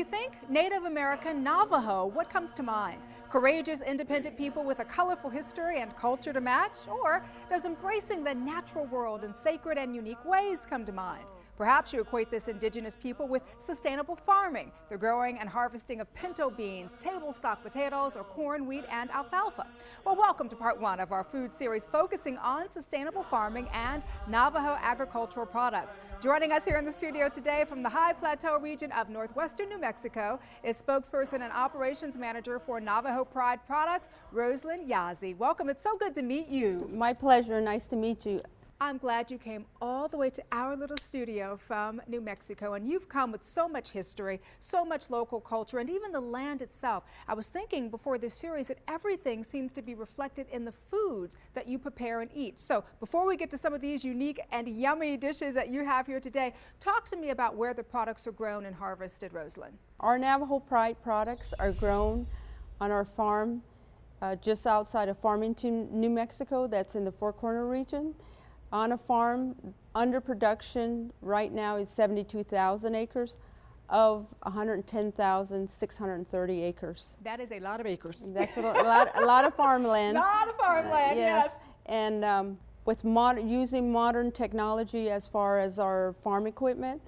you think Native American Navajo, what comes to mind? Courageous, independent people with a colorful history and culture to match? Or does embracing the natural world in sacred and unique ways come to mind? Perhaps you equate this indigenous people with sustainable farming, the growing and harvesting of pinto beans, table stock potatoes, or corn, wheat, and alfalfa. Well, welcome to part one of our food series focusing on sustainable farming and Navajo agricultural products. Joining us here in the studio today from the High Plateau region of northwestern New Mexico is spokesperson and operations manager for Navajo Pride Products, Roselyn Yazzie. Welcome. It's so good to meet you. My pleasure. Nice to meet you. I'm glad you came all the way to our little studio from New Mexico, and you've come with so much history, so much local culture, and even the land itself. I was thinking before this series that everything seems to be reflected in the foods that you prepare and eat. So before we get to some of these unique and yummy dishes that you have here today, talk to me about where the products are grown and harvested, Roselyn. Our Navajo Pride products are grown on our farm just outside of Farmington, New Mexico. That's in the Four Corner region. On a farm, under production right now is 72,000 acres of 110,630 acres. That is a lot of acres. That's a lot of farmland. A lot of farmland, yes. And with using modern technology as far as our farm equipment,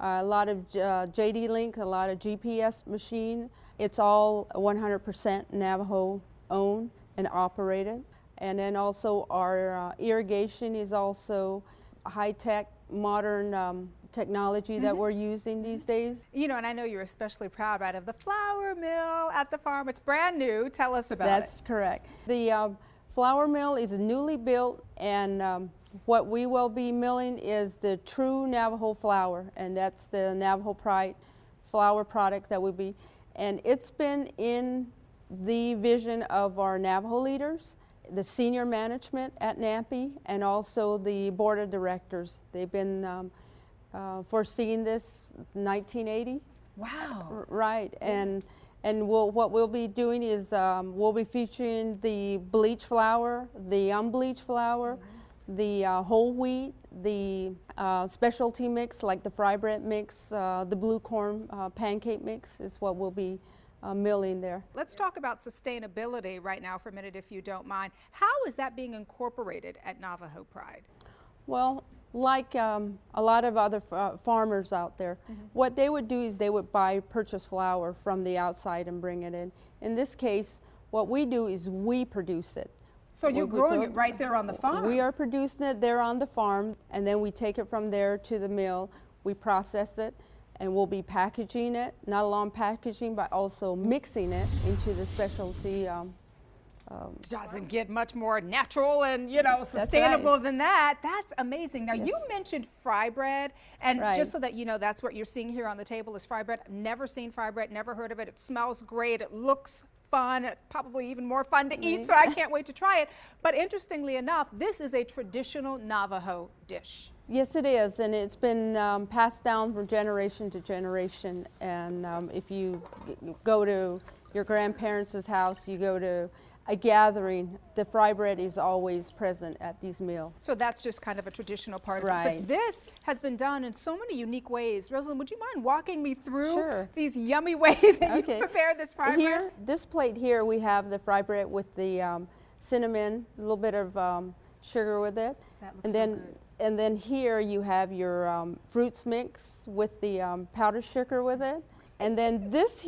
a lot of JD Link, a lot of GPS machine. It's all 100% Navajo owned and operated. And then also our irrigation is also high-tech, modern technology that we're using these days. You know, and I know you're especially proud, right, of the flour mill at the farm. It's brand new. Tell us about it. That's correct. The flour mill is newly built, and what we will be milling is the true Navajo flour, and that's the Navajo Pride flour product that will be. And it's been in the vision of our Navajo leaders, the senior management at NAPI, and also the board of directors. They've been foreseeing this 1980. Wow. Right, and what we'll be doing is we'll be featuring the bleached flour, the unbleached flour, the whole wheat, the specialty mix like the fry bread mix, the blue corn pancake mix is what we'll be milling there. Let's talk about sustainability right now for a minute, if you don't mind. How is that being incorporated at Navajo Pride? Well, like a lot of other farmers out there, what they would do is they would buy purchased flour from the outside and bring it in. In this case, what we do is we produce it. So you're growing it right there on the farm? We are producing it there on the farm, and then we take it from there to the mill. We process it, and we'll be packaging it, not alone packaging, but also mixing it into the specialty. Doesn't get much more natural and, you know, sustainable than that. That's amazing. Now, you mentioned fry bread, and just so that you know, that's what you're seeing here on the table is fry bread. I've never seen fry bread, never heard of it. It smells great. It looks fun, probably even more fun to eat, so I can't wait to try it. But interestingly enough, this is a traditional Navajo dish. Yes, it is, and it's been passed down from generation to generation. And if you go to your grandparents' house, you go to a gathering, the fry bread is always present at these meals. So that's just kind of a traditional part of it. But this has been done in so many unique ways. Roselyn, would you mind walking me through these yummy ways that you prepare this fry bread? This plate here, we have the fry bread with the cinnamon, a little bit of sugar with it. That looks so good. And then here you have your fruits mix with the powdered sugar with it. And then this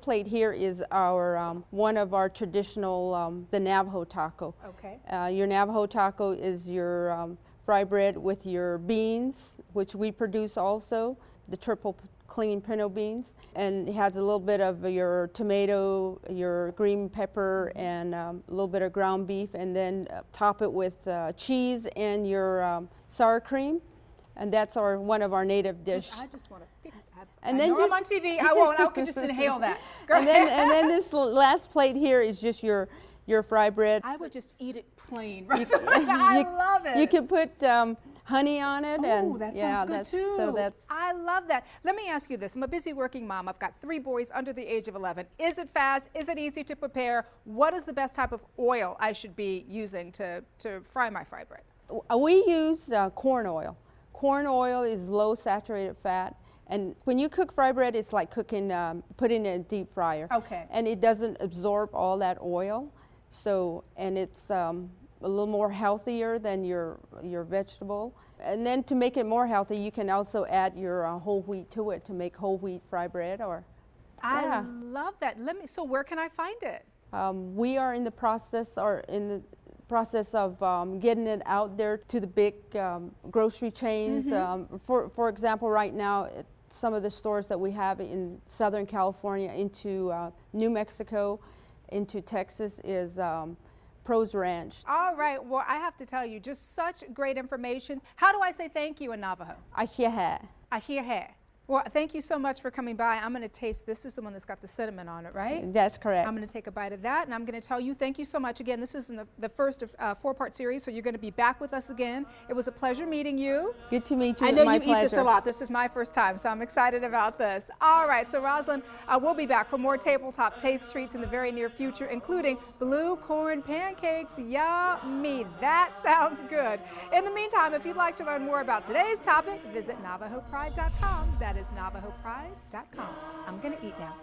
plate here is our one of our traditional, the Navajo taco. Okay. Your Navajo taco is your fry bread with your beans, which we produce also, the triple clean pinto beans, and it has a little bit of your tomato, your green pepper, and a little bit of ground beef, and then top it with cheese and your sour cream, and that's one of our native dish. I just want to pick. And I then know I'm on TV. I won't. I can just inhale that. And then this last plate here is just your fry bread. I would just eat it plain. I love it. You can put honey on it. Oh, that sounds good too. So I love that. Let me ask you this. I'm a busy working mom. I've got 3 boys under the age of 11. Is it fast? Is it easy to prepare? What is the best type of oil I should be using to fry my fry bread? We use corn oil. Corn oil is low saturated fat, And when you cook fry bread, it's like cooking, putting it in a deep fryer. Okay. And it doesn't absorb all that oil. So, and it's a little more healthier than your vegetable. And then to make it more healthy, you can also add your whole wheat to it to make whole wheat fry bread. Or I love that. So where can I find it? We are in the process, of getting it out there to the big grocery chains. For example, right now, some of the stores that we have in Southern California, into New Mexico, into Texas, is Pros Ranch. All right, well, I have to tell you, just such great information. How do I say thank you in Navajo? Ahiahe. Ahiahe. Well, thank you so much for coming by. I'm going to taste, this is the one that's got the cinnamon on it, right? That's correct. I'm going to take a bite of that, and I'm going to tell you thank you so much again. This is the first of 4-part series, so you're going to be back with us again. It was a pleasure meeting you. Good to meet you. I know my you pleasure. eat this a lot. This is my first time, so I'm excited about this. All right, so Roselyn, we'll be back for more tabletop taste treats in the very near future, including blue corn pancakes. Yummy. That sounds good. In the meantime, if you'd like to learn more about today's topic, visit NavajoPride.com. That is NavajoPride.com. I'm going to eat now.